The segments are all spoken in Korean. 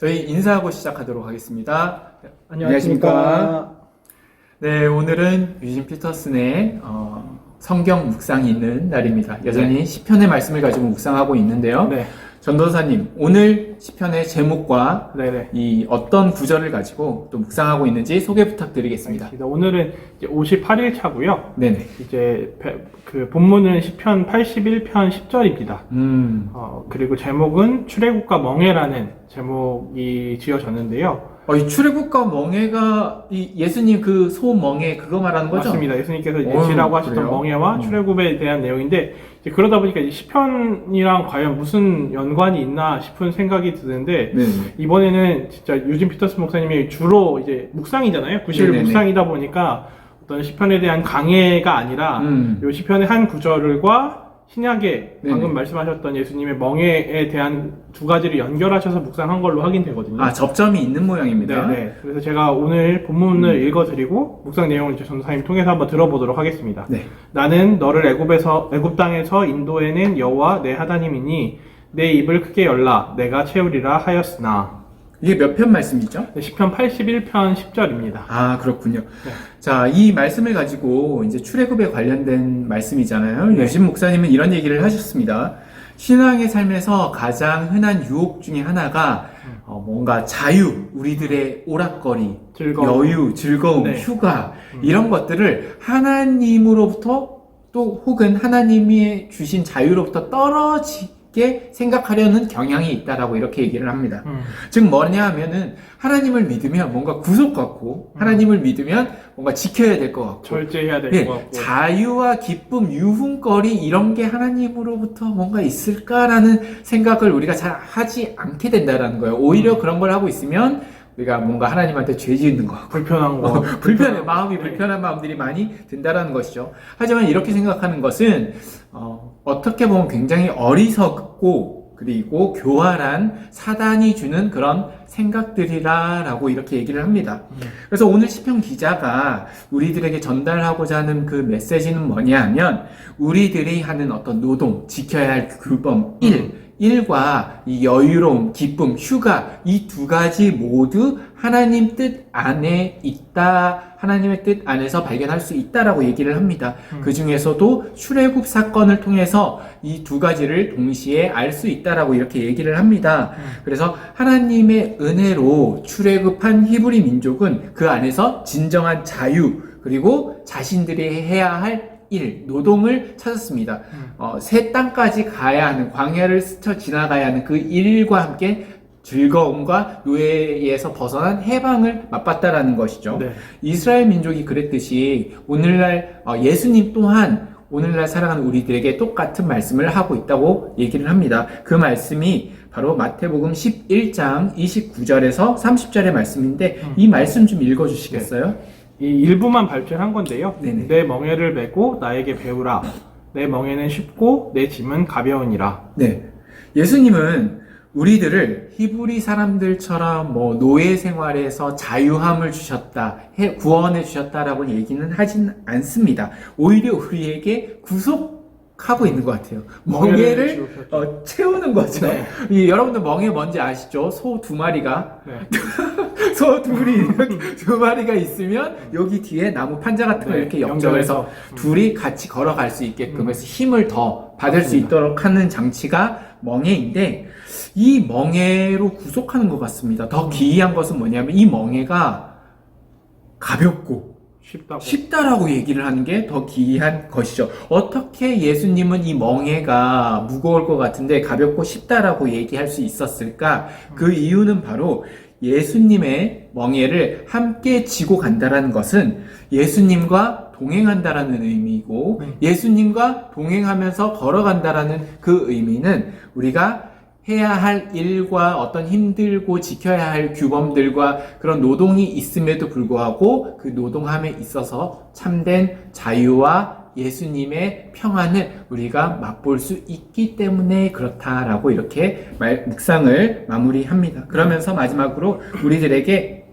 저희 인사하고 시작하도록 하겠습니다. 안녕하십니까. 네, 오늘은 유진 피터슨의 성경 묵상이 있는 날입니다. 여전히 시편의 말씀을 가지고 묵상하고 있는데요. 네. 전도사님, 오늘 시편의 제목과 네네. 이 어떤 구절을 가지고 또 묵상하고 있는지 소개 부탁드리겠습니다. 오늘은 이제 58일 차고요. 네네. 이제 그 본문은 시편 81편 10절입니다. 그리고 제목은 출애굽과 멍에라는 제목이 지어졌는데요. 이 출애굽과 멍에가 이 예수님 그 소 멍에 그거 말하는 거죠? 맞습니다. 예수님께서 예시라고 하셨던 그래요? 멍에와 출애굽에 대한 내용인데, 이제 그러다 보니까 이 시편이랑 과연 무슨 연관이 있나 싶은 생각이 드는데, 네네. 이번에는 진짜 유진 피터슨 목사님이 주로 이제 묵상이잖아요. 구실 네네네. 묵상이다 보니까 어떤 시편에 대한 강해가 아니라 이 시편의 한 구절과 신약에 네네. 방금 말씀하셨던 예수님의 멍에에 대한 두 가지를 연결하셔서 묵상한 걸로 확인되거든요. 접점이 있는 모양입니다. 네. 그래서 제가 오늘 본문을 읽어드리고 묵상 내용을 이제 전도사님 통해서 한번 들어보도록 하겠습니다. 네. 나는 너를 애굽 땅에서 인도해낸 여호와 내 하나님이니 내 입을 크게 열라 내가 채우리라 하였으나. 이게 몇 편 말씀이죠? 시편 81편 10절입니다. 그렇군요. 네. 자, 이 말씀을 가지고 이제 출애굽에 관련된 말씀이잖아요. 네. 유진 목사님은 이런 얘기를 하셨습니다. 신앙의 삶에서 가장 흔한 유혹 중에 하나가 뭔가 자유, 우리들의 오락거리, 즐거움. 여유, 즐거움, 네. 휴가 이런 것들을 하나님으로부터 또 혹은 하나님이 주신 자유로부터 떨어지게 생각하려는 경향이 있다라고 이렇게 얘기를 합니다. 즉 뭐냐 하면은 하나님을 믿으면 뭔가 구속받고 하나님을 믿으면 뭔가 지켜야 될 것 같고 절제해야 될 것 같고 자유와 기쁨, 유흥거리 이런 게 하나님으로부터 뭔가 있을까라는 생각을 우리가 잘 하지 않게 된다라는 거예요. 오히려 그런 걸 하고 있으면 우리가 뭔가 하나님한테 죄 짓는 거 같고 불편한 거 불편해 마음이 네. 불편한 마음들이 많이 든다라는 것이죠. 하지만 이렇게 생각하는 것은 어떻게 보면 굉장히 어리석고 그리고 교활한 사단이 주는 그런 생각들이라고 이렇게 얘기를 합니다. 그래서 오늘 시편 기자가 우리들에게 전달하고자 하는 그 메시지는 뭐냐 하면 우리들이 하는 어떤 노동, 지켜야 할 규범, 일과 이 여유로움, 기쁨, 휴가 이 두 가지 모두 하나님 뜻 안에 있다. 하나님의 뜻 안에서 발견할 수 있다라고 얘기를 합니다. 그 중에서도 출애굽 사건을 통해서 이 두 가지를 동시에 알 수 있다라고 이렇게 얘기를 합니다. 그래서 하나님의 은혜로 출애굽한 히브리 민족은 그 안에서 진정한 자유 그리고 자신들이 해야 할 일, 노동을 찾았습니다. 새 땅까지 가야 하는 광야를 스쳐 지나가야 하는 그 일과 함께 즐거움과 노예에서 벗어난 해방을 맛봤다라는 것이죠. 네. 이스라엘 민족이 그랬듯이 오늘날 예수님 또한 오늘날 살아가는 우리들에게 똑같은 말씀을 하고 있다고 얘기를 합니다. 그 말씀이 바로 마태복음 11장 29절에서 30절의 말씀인데 이 말씀 좀 읽어주시겠어요? 이 일부만 발표한 건데요. 네네. 내 멍에를 메고 나에게 배우라. 내 멍에는 쉽고 내 짐은 가벼우니라. 네. 예수님은 우리들을 히브리 사람들처럼 노예 생활에서 자유함을 주셨다, 구원해 주셨다라고 얘기는 하진 않습니다. 오히려 우리에게 구속하고 있는 것 같아요. 멍에를 채우는 거죠. 네. 여러분들 멍에 뭔지 아시죠? 소 두 마리가 네. 소 둘이 이렇게 두 마리가 있으면 여기 뒤에 나무 판자 같은 거 이렇게 연결해서 둘이 같이 걸어갈 수 있게끔 해서 힘을 더 받을 수 있도록 하는 장치가 멍에인데 이 멍에로 구속하는 것 같습니다. 더 기이한 것은 뭐냐면 이 멍에가 가볍고 쉽다라고 얘기를 하는 게 더 기이한 것이죠. 어떻게 예수님은 이 멍에가 무거울 것 같은데 가볍고 쉽다라고 얘기할 수 있었을까? 그 이유는 바로 예수님의 멍에를 함께 지고 간다라는 것은 예수님과 동행한다라는 의미이고 예수님과 동행하면서 걸어간다라는 그 의미는 우리가 해야 할 일과 어떤 힘들고 지켜야 할 규범들과 그런 노동이 있음에도 불구하고 그 노동함에 있어서 참된 자유와 예수님의 평안을 우리가 맛볼 수 있기 때문에 그렇다라고 이렇게 묵상을 마무리합니다. 그러면서 마지막으로 우리들에게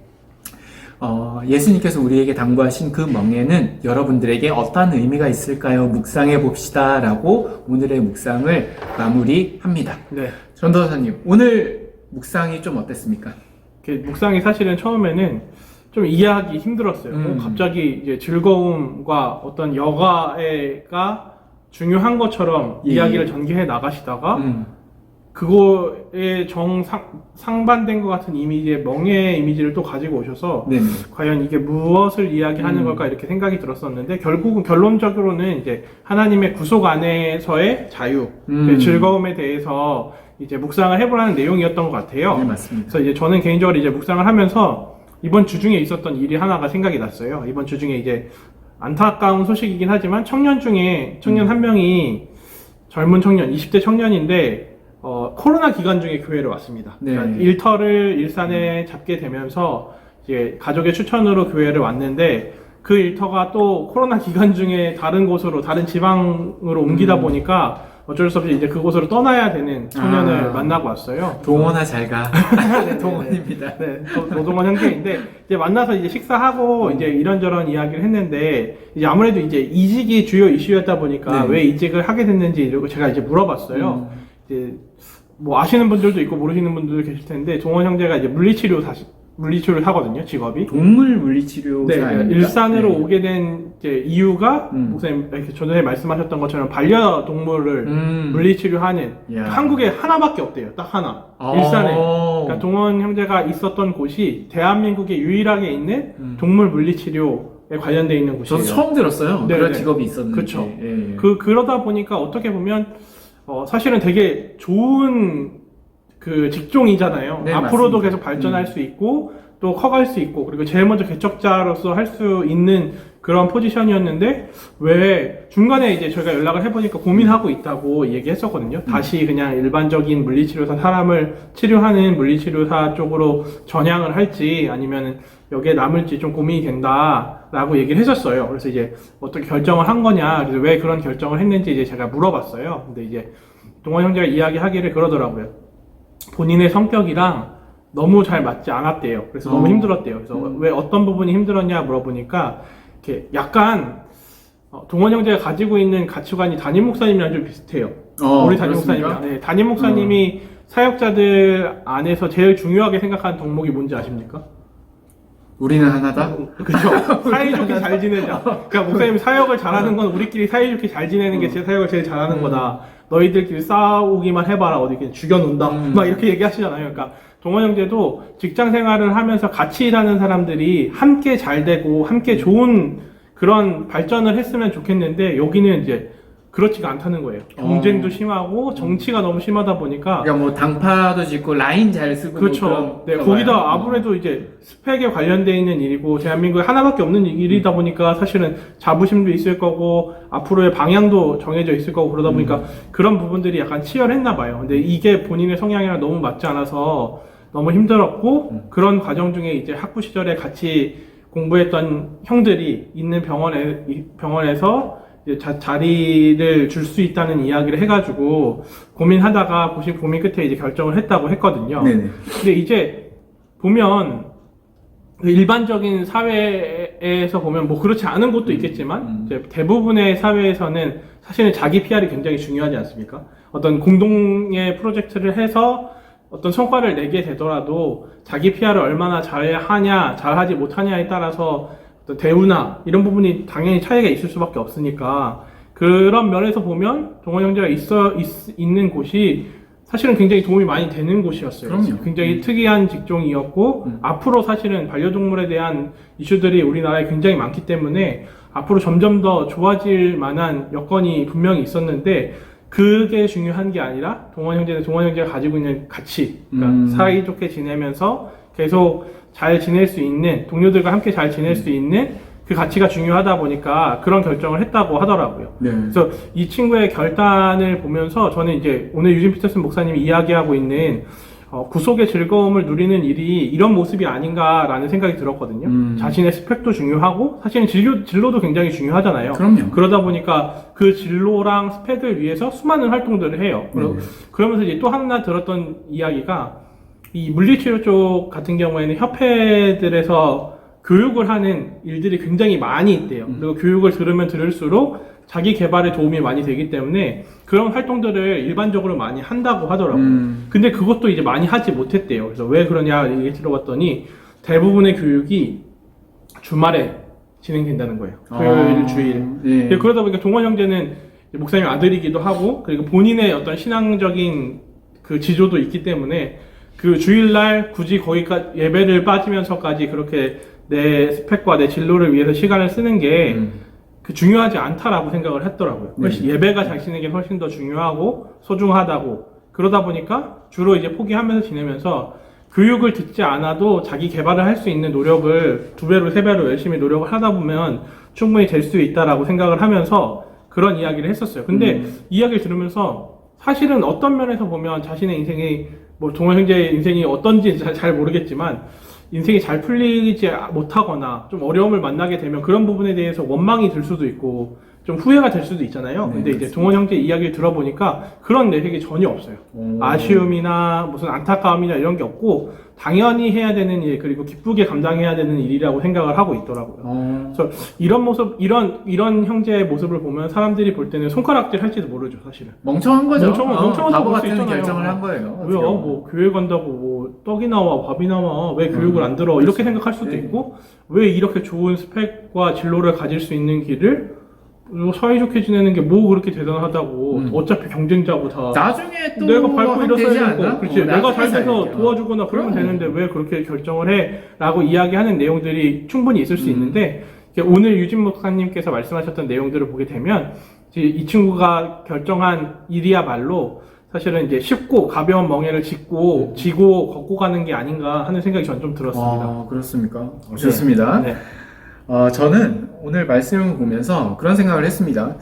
예수님께서 우리에게 당부하신 그 멍에는 여러분들에게 어떠한 의미가 있을까요? 묵상해 봅시다 라고 오늘의 묵상을 마무리합니다. 네. 전도사님, 오늘 묵상이 좀 어땠습니까? 묵상이 사실은 처음에는 좀 이해하기 힘들었어요. 갑자기 이제 즐거움과 어떤 여가가 중요한 것처럼 예. 이야기를 전개해 나가시다가 그거에 상반된 것 같은 이미지의 멍해의 이미지를 또 가지고 오셔서 네네. 과연 이게 무엇을 이야기하는 걸까 이렇게 생각이 들었었는데 결국은 결론적으로는 이제 하나님의 구속 안에서의 자유, 즐거움에 대해서 이제 묵상을 해보라는 내용이었던 것 같아요. 네, 맞습니다. 그래서 이제 저는 개인적으로 이제 묵상을 하면서 이번 주 중에 있었던 일이 하나가 생각이 났어요. 이번 주 중에 이제 안타까운 소식이긴 하지만 청년 중에 청년 한 명이 젊은 청년, 20대 청년인데 코로나 기간 중에 교회를 왔습니다. 네. 그러니까 일터를 일산에 잡게 되면서 이제 가족의 추천으로 교회를 왔는데 그 일터가 또 코로나 기간 중에 다른 곳으로 다른 지방으로 옮기다 보니까 어쩔 수 없이 이제 그곳으로 떠나야 되는 청년을 만나고 왔어요. 동원아 잘 가. 동원입니다. 네, 노동원 형제인데 이제 만나서 이제 식사하고 이제 이런저런 이야기를 했는데 이제 아무래도 이제 이직이 주요 이슈였다 보니까 네. 왜 이직을 하게 됐는지 이러고 제가 이제 물어봤어요. 이제 뭐 아시는 분들도 있고 모르시는 분들도 계실 텐데 동원 형제가 이제 물리치료를 하거든요, 직업이. 동물 물리치료사 네, 아닙니까? 일산으로 네. 오게 된 이제 이유가 목사님 이렇게 전에 말씀하셨던 것처럼 반려동물을 물리치료하는 야. 한국에 하나밖에 없대요. 딱 하나. 어. 일산에. 그러니까 동원 형제가 있었던 곳이 대한민국에 유일하게 있는 동물 물리치료에 관련돼 있는 곳이에요. 저도 처음 들었어요. 네, 그런 네. 직업이 있었는데. 그쵸. 예, 예. 그러다 보니까 어떻게 보면 사실은 되게 좋은 그 직종이잖아요. 네, 앞으로도 맞습니다. 계속 발전할 수 있고 또 커갈 수 있고 그리고 제일 먼저 개척자로서 할 수 있는 그런 포지션이었는데 왜 중간에 이제 저희가 연락을 해보니까 고민하고 있다고 얘기했었거든요. 다시 그냥 일반적인 물리치료사 사람을 치료하는 물리치료사 쪽으로 전향을 할지 아니면 여기에 남을지 좀 고민이 된다라고 얘기를 했었어요. 그래서 이제 어떻게 결정을 한 거냐, 그래서 왜 그런 결정을 했는지 이제 제가 물어봤어요. 근데 이제 동원 형제가 이야기하기를 그러더라고요. 본인의 성격이랑 너무 잘 맞지 않았대요. 그래서 너무 힘들었대요. 그래서 왜 어떤 부분이 힘들었냐 물어보니까 이렇게 약간 동원 형제가 가지고 있는 가치관이 담임 목사님이랑 좀 비슷해요. 우리 담임 그렇습니까? 목사님이랑. 네, 담임 목사님이 사역자들 안에서 제일 중요하게 생각하는 덕목이 뭔지 아십니까? 우리는 하나다? 그죠. 사이좋게 잘 지내자. 그러니까 목사님이 사역을 잘하는 건 우리끼리 사이좋게 잘 지내는 게 제 사역을 제일 잘하는 거다. 너희들끼리 싸우기만 해봐라. 어디 그냥 죽여놓는다. 막 이렇게 얘기하시잖아요. 그러니까 동원 형제도 직장 생활을 하면서 같이 일하는 사람들이 함께 잘 되고 함께 좋은 그런 발전을 했으면 좋겠는데 여기는 이제 그렇지가 않다는 거예요. 경쟁도 심하고 정치가 너무 심하다 보니까 그러니까 뭐 당파도 짓고 라인 잘 쓰고 그렇죠. 네, 그런 거기다 봐요. 아무래도 이제 스펙에 관련돼 있는 일이고 대한민국에 하나밖에 없는 일이다 보니까 사실은 자부심도 있을 거고 앞으로의 방향도 정해져 있을 거고 그러다 보니까 그런 부분들이 약간 치열했나 봐요. 근데 이게 본인의 성향이랑 너무 맞지 않아서 너무 힘들었고 그런 과정 중에 이제 학부 시절에 같이 공부했던 형들이 있는 병원에서 이제 자리를 줄 수 있다는 이야기를 해가지고 고민하다가 고민 끝에 이제 결정을 했다고 했거든요. 네네. 근데 이제 보면 일반적인 사회에서 보면 뭐 그렇지 않은 곳도 있겠지만 이제 대부분의 사회에서는 사실은 자기 PR이 굉장히 중요하지 않습니까? 어떤 공동의 프로젝트를 해서 어떤 성과를 내게 되더라도 자기 PR을 얼마나 잘하냐, 잘하지 못하냐에 따라서 어떤 대우나 이런 부분이 당연히 차이가 있을 수밖에 없으니까 그런 면에서 보면 동원 형제가 있는 곳이 사실은 굉장히 도움이 많이 되는 곳이었어요. 그럼요. 굉장히 특이한 직종이었고 앞으로 사실은 반려동물에 대한 이슈들이 우리나라에 굉장히 많기 때문에 앞으로 점점 더 좋아질 만한 여건이 분명히 있었는데 그게 중요한 게 아니라 동원 형제가 가지고 있는 가치, 그러니까 사이좋게 지내면서 계속 잘 지낼 수 있는 동료들과 함께 잘 지낼 수 있는 그 가치가 중요하다 보니까 그런 결정을 했다고 하더라고요. 네. 그래서 이 친구의 결단을 보면서 저는 이제 오늘 유진 피터슨 목사님이 이야기하고 있는 구속의 즐거움을 누리는 일이 이런 모습이 아닌가라는 생각이 들었거든요. 자신의 스펙도 중요하고 사실은 진로도 굉장히 중요하잖아요. 그럼요. 그러다 보니까 그 진로랑 스펙을 위해서 수많은 활동들을 해요. 그러면서 이제 또 하나 들었던 이야기가 이 물리치료 쪽 같은 경우에는 협회들에서 교육을 하는 일들이 굉장히 많이 있대요. 그리고 교육을 들으면 들을수록 자기 개발에 도움이 많이 되기 때문에 그런 활동들을 일반적으로 많이 한다고 하더라고요. 근데 그것도 이제 많이 하지 못했대요. 그래서 왜 그러냐 얘기 들어봤더니 대부분의 교육이 주말에 진행된다는 거예요. 토요일, 주일. 네. 그러다 보니까 동원 형제는 목사님 아들이기도 하고, 그리고 본인의 어떤 신앙적인 그 지조도 있기 때문에 그 주일날 굳이 거기까지 예배를 빠지면서까지 그렇게 내 스펙과 내 진로를 위해서 시간을 쓰는 게 그 중요하지 않다라고 생각을 했더라고요. 훨씬 예배가 자신에게 훨씬 더 중요하고 소중하다고. 그러다 보니까 주로 이제 포기하면서 지내면서 교육을 듣지 않아도 자기 개발을 할 수 있는 노력을 2배로 3배로 열심히 노력을 하다 보면 충분히 될 수 있다라고 생각을 하면서 그런 이야기를 했었어요. 근데 이야기를 들으면서 사실은 어떤 면에서 보면 자신의 인생이 뭐 동원 형제의 인생이 어떤지 잘 모르겠지만 인생이 잘 풀리지 못하거나 좀 어려움을 만나게 되면 그런 부분에 대해서 원망이 들 수도 있고 좀 후회가 될 수도 있잖아요. 근데 이제 동원 형제 이야기를 들어보니까 그런 내색이 전혀 없어요. 아쉬움이나 무슨 안타까움이나 이런 게 없고 당연히 해야 되는 일, 그리고 기쁘게 감당해야 되는 일이라고 생각을 하고 있더라고요. 그래서 이런 모습, 이런 형제의 모습을 보면 사람들이 볼 때는 손가락질 할지도 모르죠, 사실은. 멍청한 거죠. 멍청한 바보 볼수 같은 있잖아요. 결정을 한 거예요. 뭐야, 뭐 교회 간다고 뭐 떡이 나와 밥이 나와 왜 교육을 안 들어 이렇게 생각할 수도 있고, 왜 이렇게 좋은 스펙과 진로를 가질 수 있는 길을 사이좋게 지내는 게 뭐 그렇게 대단하다고. 어차피 경쟁자고 다 나중에 또 내가 밟고 하면 되지 일어서야 되고, 않나? 그렇지. 내가 잘 돼서 살게. 도와주거나 그러면 되는데 왜 그렇게 결정을 해? 라고 이야기하는 내용들이 충분히 있을 수 있는데, 오늘 유진 목사님께서 말씀하셨던 내용들을 보게 되면 이 친구가 결정한 일이야말로 사실은 이제 쉽고 가벼운 멍에를 지고 걷고 가는 게 아닌가 하는 생각이 전 좀 들었습니다. 그렇습니까? 좋습니다. 네. 저는 오늘 말씀을 보면서 그런 생각을 했습니다.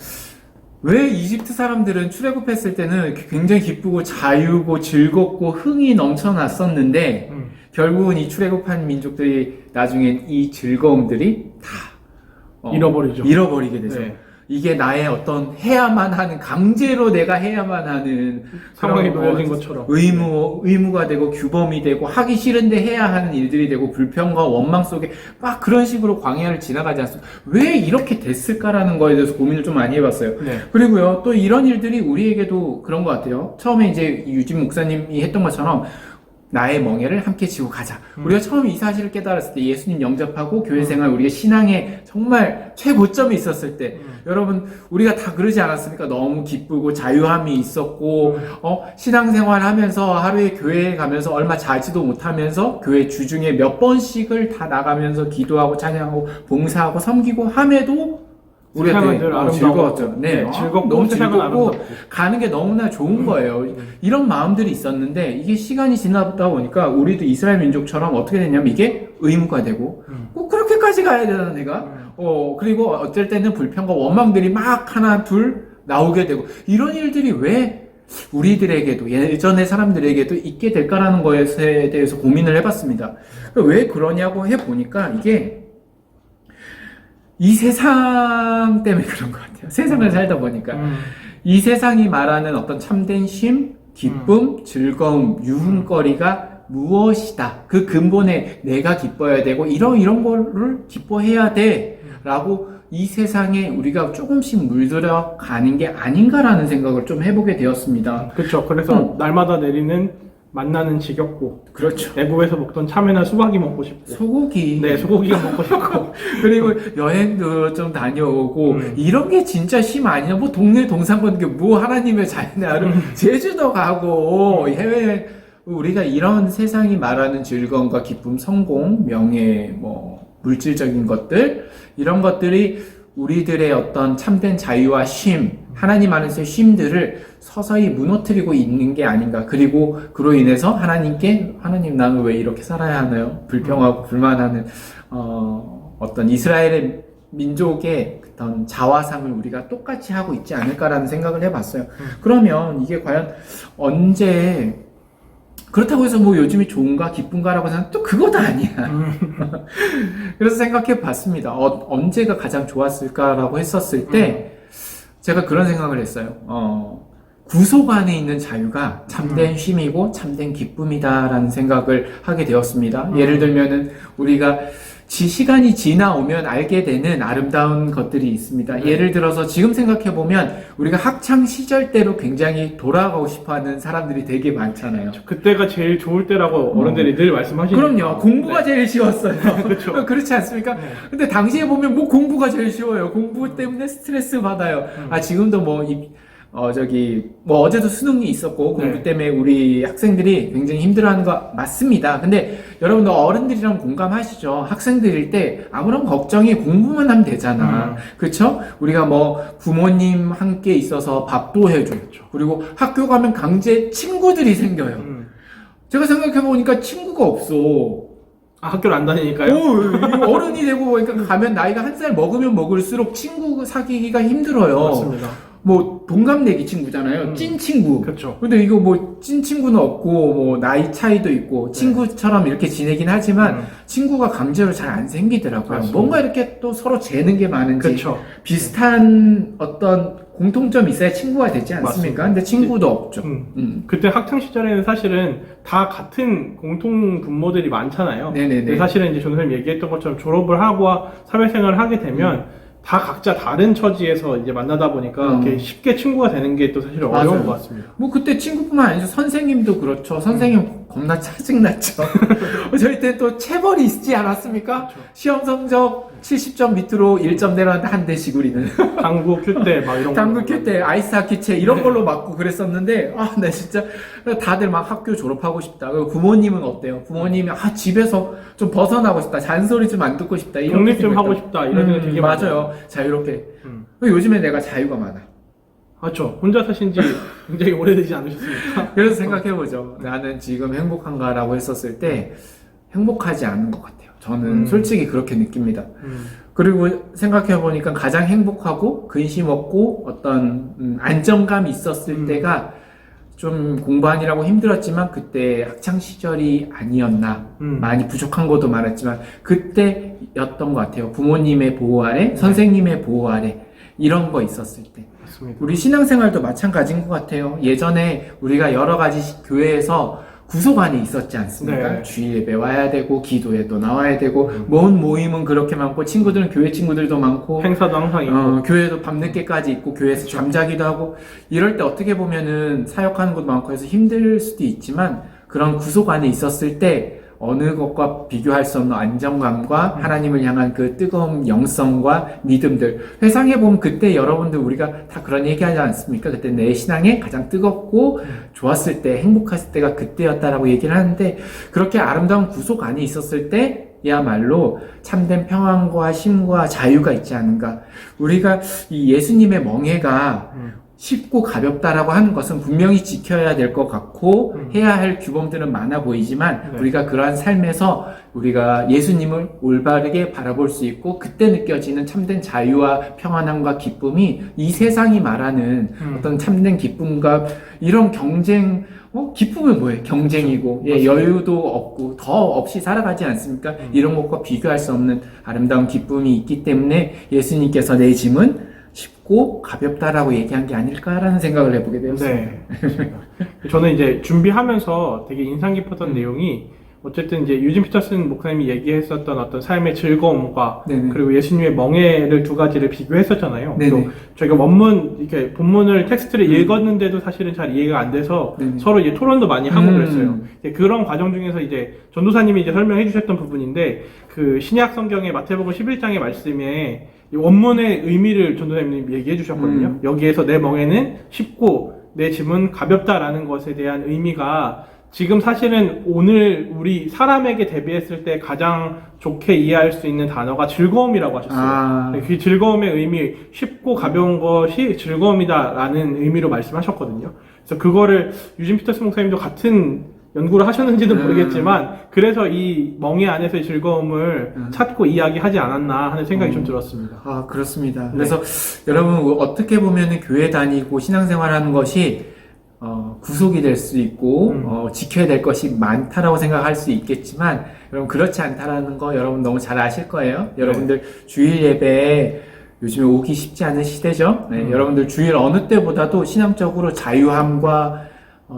왜 이집트 사람들은 출애굽했을 때는 굉장히 기쁘고 자유고 즐겁고 흥이 넘쳐났었는데 결국은 이 출애굽한 민족들이 나중에 이 즐거움들이 다 잃어버리게 되죠. 네. 이게 나의 어떤 해야만 하는, 강제로 내가 해야만 하는 상황에 그런 놓여진 것처럼 의무가 되고 규범이 되고 하기 싫은데 해야 하는 일들이 되고 불평과 원망 속에 막 그런 식으로 광야를 지나가지 않습니까? 왜 이렇게 됐을까라는 거에 대해서 고민을 좀 많이 해봤어요. 네. 그리고요, 또 이런 일들이 우리에게도 그런 것 같아요. 처음에 이제 유진 목사님이 했던 것처럼 나의 멍에를 함께 지고 가자. 우리가 처음 이 사실을 깨달았을 때, 예수님 영접하고 교회 생활, 우리가 신앙에 정말 최고점에 있었을 때, 여러분 우리가 다 그러지 않았습니까? 너무 기쁘고 자유함이 있었고, 신앙생활 하면서 하루에 교회에 가면서 얼마 자지도 못하면서 교회 주중에 몇 번씩을 다 나가면서 기도하고 찬양하고 봉사하고 섬기고 함에도 우리가 되게 즐거웠죠. 네, 즐겁고 너무 세상은 즐겁고 아름답고. 가는 게 너무나 좋은 거예요. 이런 마음들이 있었는데 이게 시간이 지나다 보니까 우리도 이스라엘 민족처럼 어떻게 됐냐면 이게 의무가 되고 꼭 그렇게까지 가야 되나 내가? 그리고 어쩔 때는 불평과 원망들이 막 하나 둘 나오게 되고, 이런 일들이 왜 우리들에게도 예전의 사람들에게도 있게 될까라는 것에 대해서 고민을 해봤습니다. 왜 그러냐고 해보니까 이게 이 세상 때문에 그런 것 같아요. 세상을 살다 보니까. 이 세상이 말하는 어떤 참된 쉼, 기쁨, 즐거움, 유흥거리가 무엇이다. 그 근본에 내가 기뻐야 되고, 이런 거를 기뻐해야 돼. 라고 이 세상에 우리가 조금씩 물들어 가는 게 아닌가라는 생각을 좀 해보게 되었습니다. 그렇죠. 그래서 날마다 내리는 만나는 지겹고, 그렇죠. 애국에서 먹던 참외나 수박이 먹고 싶고, 소고기. 네, 소고기가 먹고 싶고, 그리고 여행도 좀 다녀오고, 이런 게 진짜 쉼 아니냐? 뭐 동네 동상 걷는 게 뭐 하나님의 자유나름 제주도 가고 해외, 우리가 이런 세상이 말하는 즐거움과 기쁨, 성공, 명예, 뭐 물질적인 것들, 이런 것들이 우리들의 어떤 참된 자유와 쉼, 하나님 안에서의 쉼들을 서서히 무너뜨리고 있는 게 아닌가. 그리고 그로 인해서 하나님 나는 왜 이렇게 살아야 하나요? 불평하고 불만하는 어떤 이스라엘의 민족의 어떤 자화상을 우리가 똑같이 하고 있지 않을까라는 생각을 해봤어요. 그러면 이게 과연 언제, 그렇다고 해서 뭐 요즘이 좋은가 기쁜가라고 생각하면 또 그것도 아니야. 그래서 생각해 봤습니다. 언제가 가장 좋았을까라고 했었을 때 제가 그런 생각을 했어요. 구속 안에 있는 자유가 참된 쉼이고 참된 기쁨이다라는 생각을 하게 되었습니다. 예를 들면은 우리가 시간이 지나오면 알게 되는 아름다운 것들이 있습니다. 예를 들어서 지금 생각해보면 우리가 학창 시절 때로 굉장히 돌아가고 싶어 하는 사람들이 되게 많잖아요. 그때가 제일 좋을 때라고 어른들이 늘 말씀하시니까. 그럼요. 공부가 제일 쉬웠어요. 그렇죠. 그렇지 않습니까? 근데 당시에 보면 뭐 공부가 제일 쉬워요. 공부 때문에 스트레스 받아요. 지금도 어제도 수능이 있었고, 공부 때문에 우리 학생들이 굉장히 힘들어하는 거 맞습니다. 근데 여러분들 어른들이랑 공감하시죠? 학생들일 때 아무런 걱정이 공부만 하면 되잖아. 그쵸? 우리가 부모님 함께 있어서 밥도 해줘. 그리고 학교 가면 강제 친구들이 생겨요. 제가 생각해보니까 친구가 없어. 학교를 안 다니니까요? 어른이 되고 그러니까 가면 나이가 한 살 먹으면 먹을수록 친구 사귀기가 힘들어요. 맞습니다. 동갑내기 친구잖아요. 찐 친구. 그렇죠. 근데 이거 찐 친구는 없고, 나이 차이도 있고, 친구처럼 이렇게 지내긴 하지만, 친구가 강제로 잘 안 생기더라고요. 맞습니다. 뭔가 이렇게 또 서로 재는 게 많은지, 그렇죠. 비슷한 어떤 공통점이 있어야 친구가 되지 않습니까? 맞습니다. 근데 친구도 없죠. 그때 학창 시절에는 사실은 다 같은 공통 분모들이 많잖아요. 네네네. 근데 사실은 이제 전선생님 얘기했던 것처럼 졸업을 하고 사회생활을 하게 되면 다 각자 다른 처지에서 이제 만나다 보니까 이렇게 쉽게 친구가 되는 게 또 사실 어려운 맞아요. 것 같습니다. 그때 친구뿐만 아니죠. 선생님도 그렇죠. 선생님 겁나 짜증났죠. 저희 때 또 체벌이 있지 않았습니까? 그렇죠. 시험 성적 70점 밑으로 1점 내려왔는데 한 대씩 우리는. 당구, 큐대 막 이런 거. 당구 큐대, 아이스하키채 이런 걸로 맞고 그랬었는데, 나 진짜 다들 막 학교 졸업하고 싶다. 그리고 부모님은 어때요? 부모님이 집에서 좀 벗어나고 싶다. 잔소리 좀 안 듣고 싶다. 이런 독립 좀 하고 싶다. 이런 생각 되게 맞아요. 자유롭게. 요즘에 내가 자유가 많아. 그렇죠. 혼자 사신 지 굉장히 오래되지 않으셨습니까? 그래서 생각해보죠. 나는 지금 행복한가라고 했었을 때 행복하지 않은 것 같아요. 저는 솔직히 그렇게 느낍니다. 그리고 생각해보니까 가장 행복하고 근심 없고 어떤 안정감이 있었을 때가 좀 공부하느라고 힘들었지만 그때 학창 시절이 아니었나. 많이 부족한 것도 많았지만 그때였던 것 같아요. 부모님의 보호 아래, 선생님의 보호 아래 이런 거 있었을 때. 맞습니다. 우리 신앙생활도 마찬가지인 것 같아요. 예전에 우리가 여러 가지 교회에서 구속안이 있었지 않습니까? 네. 주일 예배 와야 되고 기도에도 나와야 되고 모임은 그렇게 많고 친구들은 교회 친구들도 많고 행사도 항상 있고. 교회도 밤늦게까지 있고 교회에서 잠자기도 하고 이럴 때 어떻게 보면은 사역하는 것도 많고 해서 힘들 수도 있지만 그런 구속안에 있었을 때 어느 것과 비교할 수 없는 안정감과 하나님을 향한 그 뜨거운 영성과 믿음들 회상해보면 그때 여러분들 우리가 다 그런 얘기하지 않습니까? 그때 내 신앙에 가장 뜨겁고 좋았을 때 행복했을 때가 그때였다라고 얘기를 하는데 그렇게 아름다운 구속 안에 있었을 때야말로 참된 평안과 쉼과 자유가 있지 않은가. 우리가 이 예수님의 멍에가 쉽고 가볍다라고 하는 것은 분명히 지켜야 될 것 같고 해야 할 규범들은 많아 보이지만 우리가 그러한 삶에서 우리가 예수님을 올바르게 바라볼 수 있고 그때 느껴지는 참된 자유와 평안함과 기쁨이 이 세상이 말하는 어떤 참된 기쁨과 이런 경쟁 기쁨은 뭐예요? 경쟁이고 여유도 없고 더 없이 살아가지 않습니까? 이런 것과 비교할 수 없는 아름다운 기쁨이 있기 때문에 예수님께서 내 짐은 쉽고 가볍다라고 얘기한 게 아닐까라는 생각을 해보게 되었습니다. 네. 저는 이제 준비하면서 되게 인상 깊었던 내용이 어쨌든 이제 유진 피터슨 목사님이 얘기했었던 어떤 삶의 즐거움과 네네. 그리고 예수님의 멍에를 두 가지를 비교했었잖아요. 네네. 또 저희가 이렇게 본문을 텍스트를 읽었는데도 사실은 잘 이해가 안 돼서 네네. 서로 이제 토론도 많이 하고 그랬어요. 이제 그런 과정 중에서 이제 전도사님이 이제 설명해 주셨던 부분인데 그 신약 성경의 마태복음 11장의 말씀에 이 원문의 의미를 전도사님이 얘기해 주셨거든요. 여기에서 내 멍에는 쉽고 내 짐은 가볍다라는 것에 대한 의미가 지금 사실은 오늘 우리 사람에게 대비했을 때 가장 좋게 이해할 수 있는 단어가 즐거움이라고 하셨어요. 그 즐거움의 의미, 쉽고 가벼운 것이 즐거움이다라는 의미로 말씀하셨거든요. 그래서 그거를 유진 피터스 목사님도 같은 연구를 하셨는지는 모르겠지만 그래서 이 멍에 안에서의 즐거움을 찾고 이야기하지 않았나 하는 생각이 좀 들었습니다. 그렇습니다. 네. 그래서 여러분 어떻게 보면 교회 다니고 신앙생활하는 것이 구속이 될 수 있고 지켜야 될 것이 많다라고 생각할 수 있겠지만 여러분 그렇지 않다라는 거 여러분 너무 잘 아실 거예요. 여러분들 주일 예배에 요즘에 오기 쉽지 않은 시대죠. 네, 여러분들 주일 어느 때보다도 신앙적으로 자유함과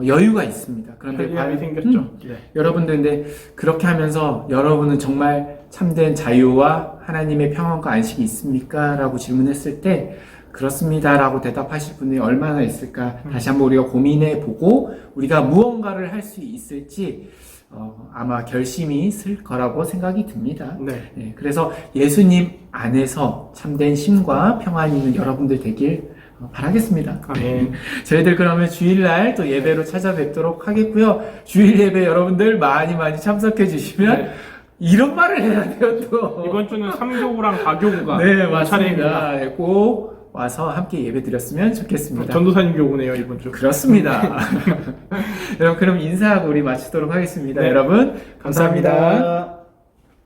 여유가 있습니다. 그런데 편리함이 생겼죠. 네. 여러분들 근데 그렇게 하면서 여러분은 정말 참된 자유와 하나님의 평안과 안식이 있습니까? 라고 질문했을 때 그렇습니다 라고 대답하실 분이 얼마나 있을까 다시 한번 우리가 고민해 보고 우리가 무언가를 할 수 있을지 아마 결심이 있을 거라고 생각이 듭니다. 네. 네, 그래서 예수님 안에서 참된 쉼과 평안이 있는 여러분들 되길 바라겠습니다. 아멘. 저희들 그러면 주일날 또 예배로 찾아뵙도록 하겠고요. 주일 예배 여러분들 많이 참석해 주시면 네. 이런 말을 해야 돼요 또. 이번 주는 3교구랑 4교구가 네 맞습니다. 차례입니다. 네, 꼭 와서 함께 예배 드렸으면 좋겠습니다. 전도사님 교구네요 이번 주. 그렇습니다. 여러분 그럼 인사하고 우리 마치도록 하겠습니다. 네. 여러분 감사합니다.